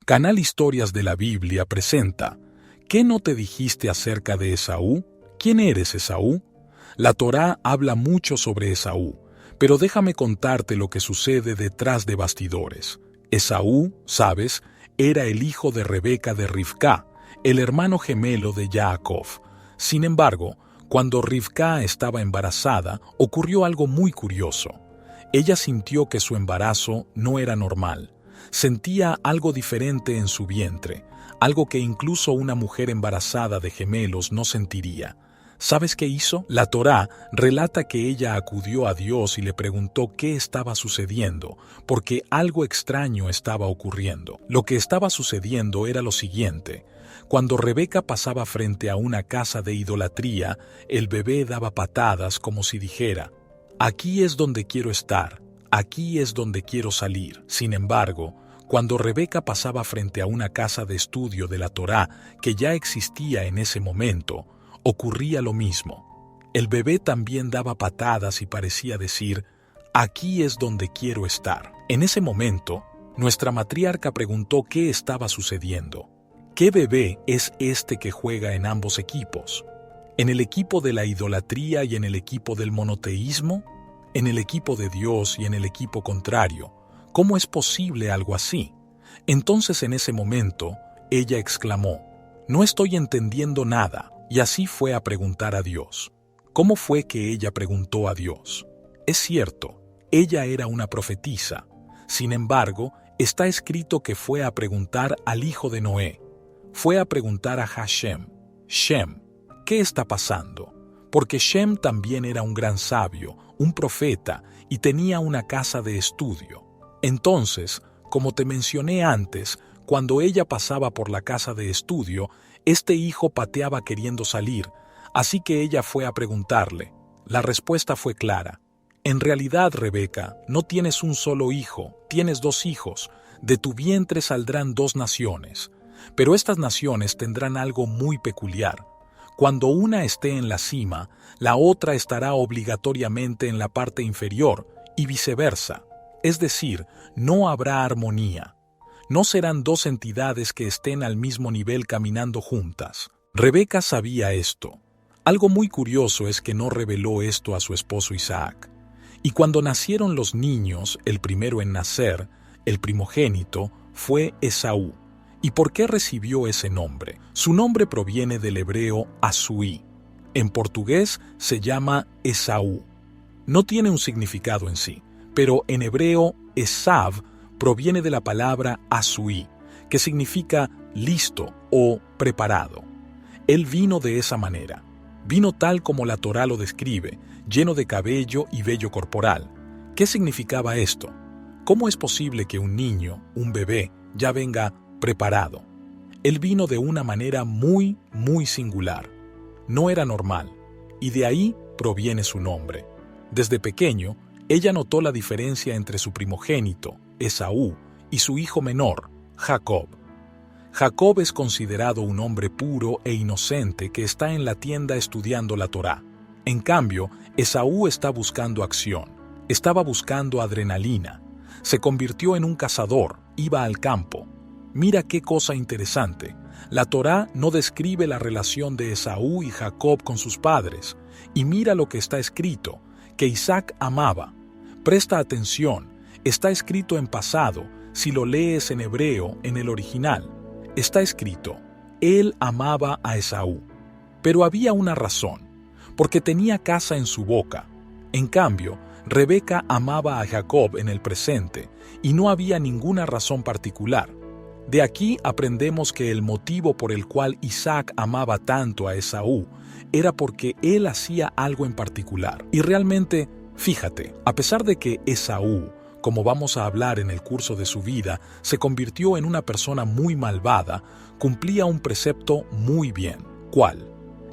Canal Historias de la Biblia presenta ¿Qué no te dijiste acerca de Esaú? ¿Quién eres Esaú? La Torá habla mucho sobre Esaú, pero déjame contarte lo que sucede detrás de bastidores. Esaú, sabes, era el hijo de Rebeca de Rivcá, el hermano gemelo de Jacob. Sin embargo, cuando Rivcá estaba embarazada, ocurrió algo muy curioso. Ella sintió que su embarazo no era normal. Sentía algo diferente en su vientre, algo que incluso una mujer embarazada de gemelos no sentiría. ¿Sabes qué hizo? La Torá relata que ella acudió a Dios y le preguntó qué estaba sucediendo, porque algo extraño estaba ocurriendo. Lo que estaba sucediendo era lo siguiente. Cuando Rebeca pasaba frente a una casa de idolatría, el bebé daba patadas como si dijera: «Aquí es donde quiero estar, aquí es donde quiero salir». Sin embargo, cuando Rebeca pasaba frente a una casa de estudio de la Torá que ya existía en ese momento, ocurría lo mismo. El bebé también daba patadas y parecía decir: «Aquí es donde quiero estar». En ese momento, nuestra matriarca preguntó qué estaba sucediendo. ¿Qué bebé es este que juega en ambos equipos? ¿En el equipo de la idolatría y en el equipo del monoteísmo? ¿En el equipo de Dios y en el equipo contrario? ¿Cómo es posible algo así? Entonces en ese momento, ella exclamó: «No estoy entendiendo nada», y así fue a preguntar a Dios. ¿Cómo fue que ella preguntó a Dios? Es cierto, ella era una profetisa. Sin embargo, está escrito que fue a preguntar al hijo de Noé. Fue a preguntar a Hashem: «Shem, ¿qué está pasando?». Porque Shem también era un gran sabio, un profeta, y tenía una casa de estudio. Entonces, como te mencioné antes, cuando ella pasaba por la casa de estudio, este hijo pateaba queriendo salir, así que ella fue a preguntarle. La respuesta fue clara: «En realidad, Rebeca, no tienes un solo hijo, tienes 2 hijos. De tu vientre saldrán 2 naciones. Pero estas naciones tendrán algo muy peculiar. Cuando una esté en la cima, la otra estará obligatoriamente en la parte inferior, y viceversa. Es decir, no habrá armonía. No serán 2 entidades que estén al mismo nivel caminando juntas». Rebeca sabía esto. Algo muy curioso es que no reveló esto a su esposo Isaac. Y cuando nacieron los niños, el primero en nacer, el primogénito, fue Esaú. ¿Y por qué recibió ese nombre? Su nombre proviene del hebreo Asuí. En portugués se llama Esaú. No tiene un significado en sí, pero en hebreo Esav proviene de la palabra Asuí, que significa listo o preparado. Él vino de esa manera. Vino tal como la Torá lo describe, lleno de cabello y vello corporal. ¿Qué significaba esto? ¿Cómo es posible que un niño, un bebé, ya venga preparado? Él vino de una manera muy singular. No era normal, y de ahí proviene su nombre. Desde pequeño, ella notó la diferencia entre su primogénito, Esaú, y su hijo menor, Jacob. Jacob es considerado un hombre puro e inocente que está en la tienda estudiando la Torá. En cambio, Esaú está buscando acción, estaba buscando adrenalina. Se convirtió en un cazador, iba al campo. Mira qué cosa interesante. La Torá no describe la relación de Esaú y Jacob con sus padres. Y mira lo que está escrito, que Isaac amaba. Presta atención, está escrito en pasado, si lo lees en hebreo, en el original. Está escrito: él amaba a Esaú. Pero había una razón, porque tenía caza en su boca. En cambio, Rebeca amaba a Jacob en el presente, y no había ninguna razón particular. De aquí aprendemos que el motivo por el cual Isaac amaba tanto a Esaú era porque él hacía algo en particular. Y realmente, fíjate, a pesar de que Esaú, como vamos a hablar en el curso de su vida, se convirtió en una persona muy malvada, cumplía un precepto muy bien. ¿Cuál?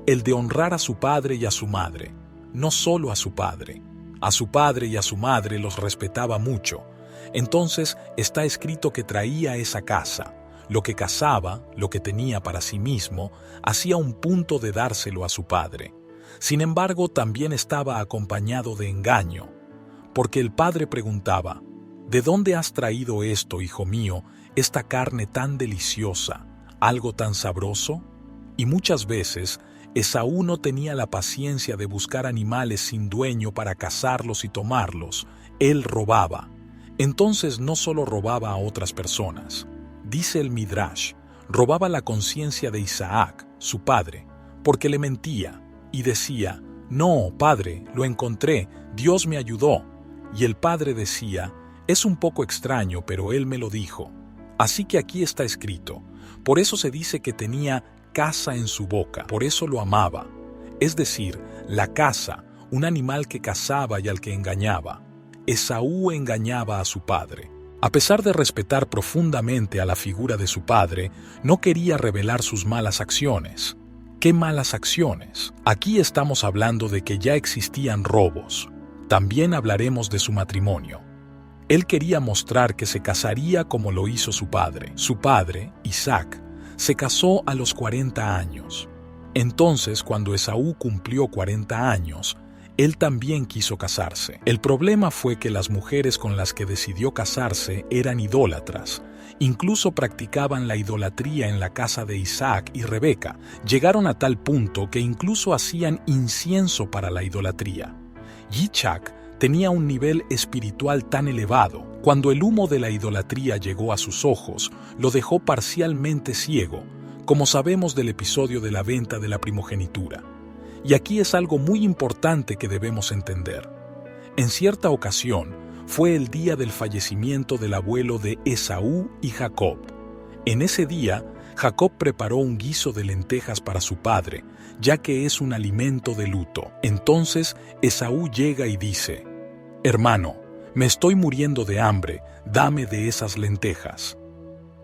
El de honrar a su padre y a su madre. No solo a su padre. A su padre y a su madre los respetaba mucho. Entonces está escrito que traía esa casa. Lo que cazaba, lo que tenía para sí mismo, hacía un punto de dárselo a su padre. Sin embargo, también estaba acompañado de engaño, porque el padre preguntaba: «¿De dónde has traído esto, hijo mío, esta carne tan deliciosa, algo tan sabroso? Y muchas veces Esaú no tenía la paciencia de buscar animales sin dueño para cazarlos y tomarlos. Él robaba. Entonces no solo robaba a otras personas. Dice el Midrash, robaba la conciencia de Isaac, su padre, porque le mentía y decía: «No, padre, lo encontré, Dios me ayudó». Y el padre decía: «Es un poco extraño, pero él me lo dijo». Así que aquí está escrito. Por eso se dice que tenía caza en su boca, por eso lo amaba. Es decir, la caza, un animal que cazaba y al que engañaba. Esaú engañaba a su padre. A pesar de respetar profundamente a la figura de su padre, no quería revelar sus malas acciones. ¿Qué malas acciones? Aquí estamos hablando de que ya existían robos. También hablaremos de su matrimonio. Él quería mostrar que se casaría como lo hizo su padre. Su padre, Isaac, se casó a los 40 años. Entonces, cuando Esaú cumplió 40 años, él también quiso casarse. El problema fue que las mujeres con las que decidió casarse eran idólatras. Incluso practicaban la idolatría en la casa de Isaac y Rebeca. Llegaron a tal punto que incluso hacían incienso para la idolatría. Yitzhak tenía un nivel espiritual tan elevado, cuando el humo de la idolatría llegó a sus ojos, lo dejó parcialmente ciego, como sabemos del episodio de la venta de la primogenitura. Y aquí es algo muy importante que debemos entender. En cierta ocasión, fue el día del fallecimiento del abuelo de Esaú y Jacob. En ese día, Jacob preparó un guiso de lentejas para su padre, ya que es un alimento de luto. Entonces, Esaú llega y dice: «Hermano, me estoy muriendo de hambre, dame de esas lentejas».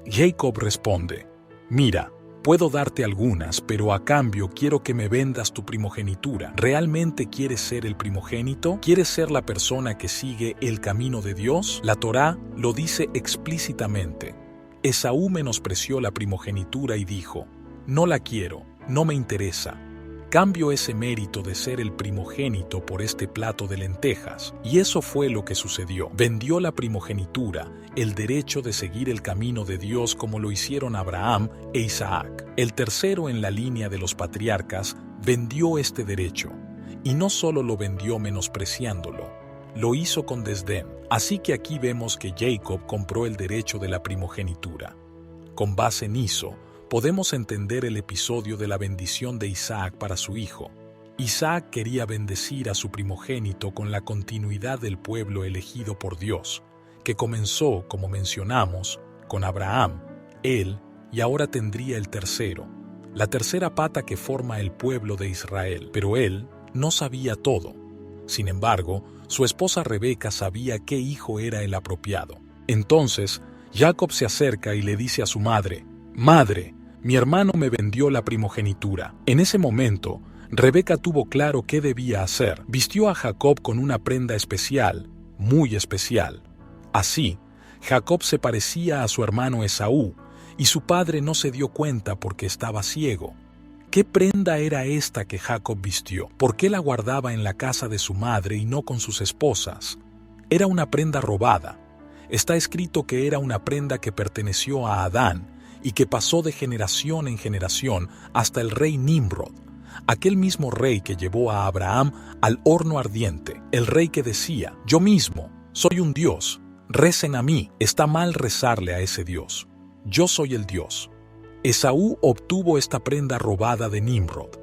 Jacob responde: «Mira, puedo darte algunas, pero a cambio quiero que me vendas tu primogenitura. ¿Realmente quieres ser el primogénito? ¿Quieres ser la persona que sigue el camino de Dios?». La Torá lo dice explícitamente. Esaú menospreció la primogenitura y dijo: «No la quiero, no me interesa. Cambio ese mérito de ser el primogénito por este plato de lentejas». Y eso fue lo que sucedió. Vendió la primogenitura, el derecho de seguir el camino de Dios como lo hicieron Abraham e Isaac. El tercero en la línea de los patriarcas vendió este derecho. Y no solo lo vendió menospreciándolo, lo hizo con desdén. Así que aquí vemos que Jacob compró el derecho de la primogenitura. Con base en eso, podemos entender el episodio de la bendición de Isaac para su hijo. Isaac quería bendecir a su primogénito con la continuidad del pueblo elegido por Dios, que comenzó, como mencionamos, con Abraham, él, y ahora tendría el tercero, la tercera pata que forma el pueblo de Israel. Pero él no sabía todo. Sin embargo, su esposa Rebeca sabía qué hijo era el apropiado. Entonces, Jacob se acerca y le dice a su madre: «Madre, mi hermano me vendió la primogenitura». En ese momento, Rebeca tuvo claro qué debía hacer. Vistió a Jacob con una prenda especial, muy especial. Así, Jacob se parecía a su hermano Esaú, y su padre no se dio cuenta porque estaba ciego. ¿Qué prenda era esta que Jacob vistió? ¿Por qué la guardaba en la casa de su madre y no con sus esposas? Era una prenda robada. Está escrito que era una prenda que perteneció a Adán y que pasó de generación en generación hasta el rey Nimrod, aquel mismo rey que llevó a Abraham al horno ardiente, el rey que decía: «Yo mismo soy un Dios, recen a mí». Está mal rezarle a ese Dios. Yo soy el Dios. Esaú obtuvo esta prenda robada de Nimrod.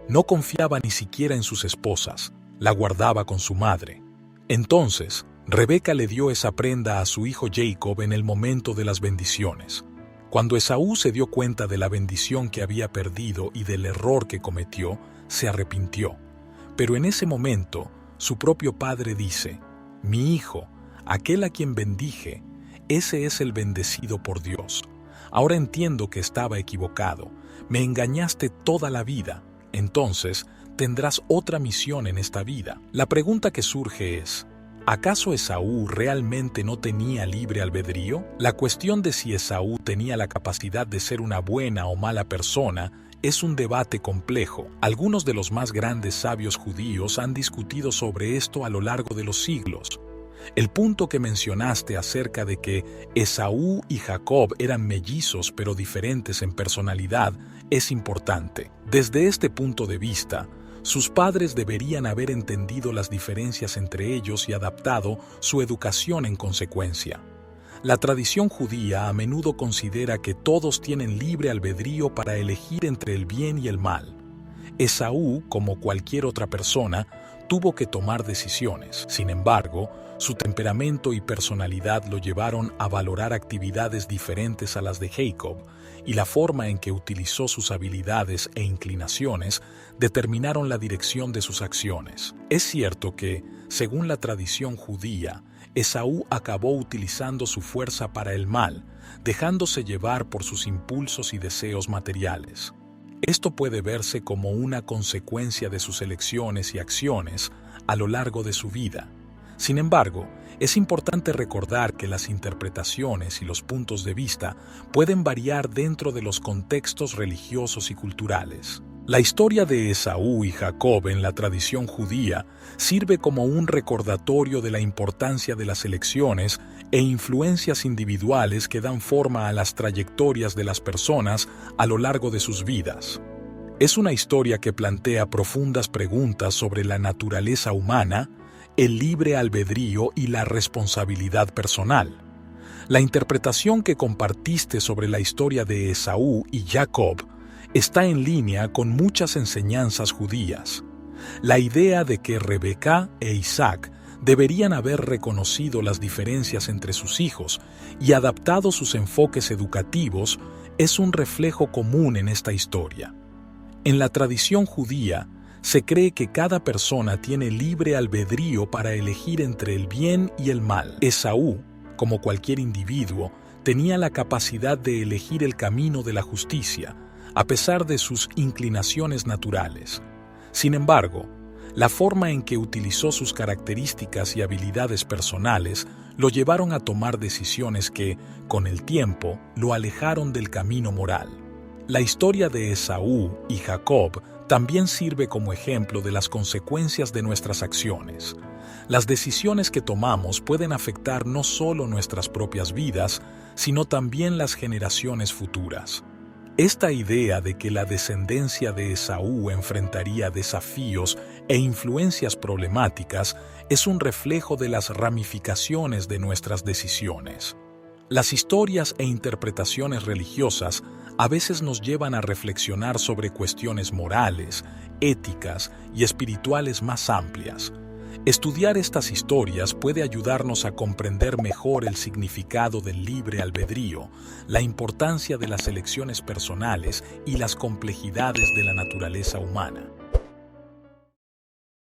No confiaba ni siquiera en sus esposas, la guardaba con su madre. Entonces, Rebeca le dio esa prenda a su hijo Jacob en el momento de las bendiciones. Cuando Esaú se dio cuenta de la bendición que había perdido y del error que cometió, se arrepintió. Pero en ese momento, su propio padre dice: «Mi hijo, aquel a quien bendije, ese es el bendecido por Dios. Ahora entiendo que estaba equivocado. Me engañaste toda la vida. Entonces, tendrás otra misión en esta vida». La pregunta que surge es: ¿acaso Esaú realmente no tenía libre albedrío? La cuestión de si Esaú tenía la capacidad de ser una buena o mala persona es un debate complejo. Algunos de los más grandes sabios judíos han discutido sobre esto a lo largo de los siglos. El punto que mencionaste acerca de que Esaú y Jacob eran mellizos pero diferentes en personalidad es importante. Desde este punto de vista, sus padres deberían haber entendido las diferencias entre ellos y adaptado su educación en consecuencia. La tradición judía a menudo considera que todos tienen libre albedrío para elegir entre el bien y el mal. Esaú, como cualquier otra persona, tuvo que tomar decisiones. Sin embargo, su temperamento y personalidad lo llevaron a valorar actividades diferentes a las de Jacob, y la forma en que utilizó sus habilidades e inclinaciones determinaron la dirección de sus acciones. Es cierto que, según la tradición judía, Esaú acabó utilizando su fuerza para el mal, dejándose llevar por sus impulsos y deseos materiales. Esto puede verse como una consecuencia de sus elecciones y acciones a lo largo de su vida. Sin embargo, es importante recordar que las interpretaciones y los puntos de vista pueden variar dentro de los contextos religiosos y culturales. La historia de Esaú y Jacob en la tradición judía sirve como un recordatorio de la importancia de las elecciones e influencias individuales que dan forma a las trayectorias de las personas a lo largo de sus vidas. Es una historia que plantea profundas preguntas sobre la naturaleza humana, el libre albedrío y la responsabilidad personal. La interpretación que compartiste sobre la historia de Esaú y Jacob está en línea con muchas enseñanzas judías. La idea de que Rebeca e Isaac deberían haber reconocido las diferencias entre sus hijos y adaptado sus enfoques educativos es un reflejo común en esta historia. En la tradición judía, se cree que cada persona tiene libre albedrío para elegir entre el bien y el mal. Esaú, como cualquier individuo, tenía la capacidad de elegir el camino de la justicia, a pesar de sus inclinaciones naturales. Sin embargo, la forma en que utilizó sus características y habilidades personales lo llevaron a tomar decisiones que, con el tiempo, lo alejaron del camino moral. La historia de Esaú y Jacob también sirve como ejemplo de las consecuencias de nuestras acciones. Las decisiones que tomamos pueden afectar no solo nuestras propias vidas, sino también las generaciones futuras. Esta idea de que la descendencia de Esaú enfrentaría desafíos e influencias problemáticas es un reflejo de las ramificaciones de nuestras decisiones. Las historias e interpretaciones religiosas a veces nos llevan a reflexionar sobre cuestiones morales, éticas y espirituales más amplias. Estudiar estas historias puede ayudarnos a comprender mejor el significado del libre albedrío, la importancia de las elecciones personales y las complejidades de la naturaleza humana.